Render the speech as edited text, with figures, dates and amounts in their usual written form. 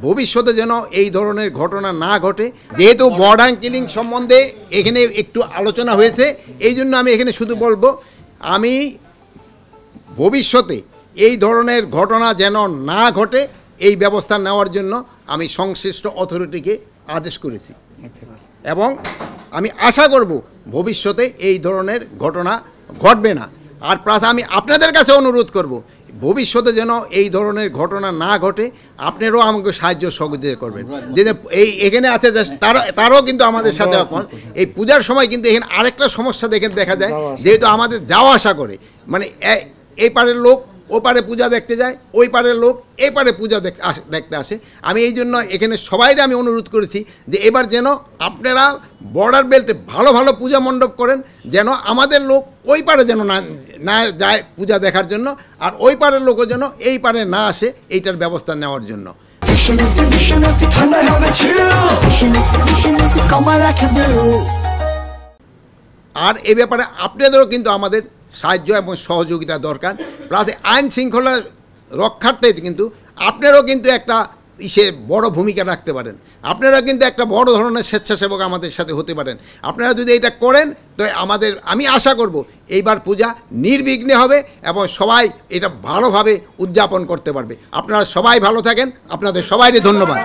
ভবিষ্যতে যেন এই ধরনের ঘটনা না ঘটে। যেহেতু বর্ডার কিলিং সম্বন্ধে এখানে একটু আলোচনা হয়েছে, এই জন্য আমি এখানে শুধু বলবো, আমি ভবিষ্যতে এই ধরনের ঘটনা যেন না ঘটে এই ব্যবস্থা নেওয়ার জন্য আমি সংশ্লিষ্ট অথরিটিকে আদেশ করেছি এবং আমি আশা করব ভবিষ্যতে এই ধরনের ঘটনা ঘটবে না। আর প্লাস আমি আপনাদের কাছে অনুরোধ করব, ভবিষ্যতে যেন এই ধরনের ঘটনা না ঘটে আপনারাও আমাকে সাহায্য সহযোগিতা করবেন। যে এই এখানে আছে তারাও কিন্তু আমাদের সাথে এখন এই পূজার সময় কিন্তু এখানে আরেকটা সমস্যা দেখা যায়, যেহেতু আমাদের যাওয়া আসা করে, মানে এই পারের লোক ও পারে পূজা দেখতে যায়, ওই পারের লোক এই পারে পূজা দেখতে আসে। আমি এই জন্য এখানে সবাইকে আমি অনুরোধ করেছি যে এবার যেন আপনারা বর্ডার বেল্টে ভালো ভালো পূজা মণ্ডপ করেন, যেন আমাদের লোক ওই পারে যেন না যায় পূজা দেখার জন্য, আর ওই পারের লোকও যেন এই পারে না আসে, এইটার ব্যবস্থা নেওয়ার জন্য। আর এ ব্যাপারে আপনাদেরও কিন্তু আমাদের সাহায্য এবং সহযোগিতা দরকার। প্লাস আইন শৃঙ্খলা রক্ষার্থে কিন্তু আপনারাও কিন্তু একটা বড় ভূমিকা রাখতে পারেন। আপনারা কিন্তু একটা বড় ধরনের স্বেচ্ছাসেবক আমাদের সাথে হতে পারেন। আপনারা যদি এটা করেন তো আমি আশা করব এইবার পূজা নির্বিঘ্নে হবে এবং সবাই এটা ভালোভাবে উদযাপন করতে পারবে। আপনারা সবাই ভালো থাকেন, আপনাদের সবাইকে ধন্যবাদ।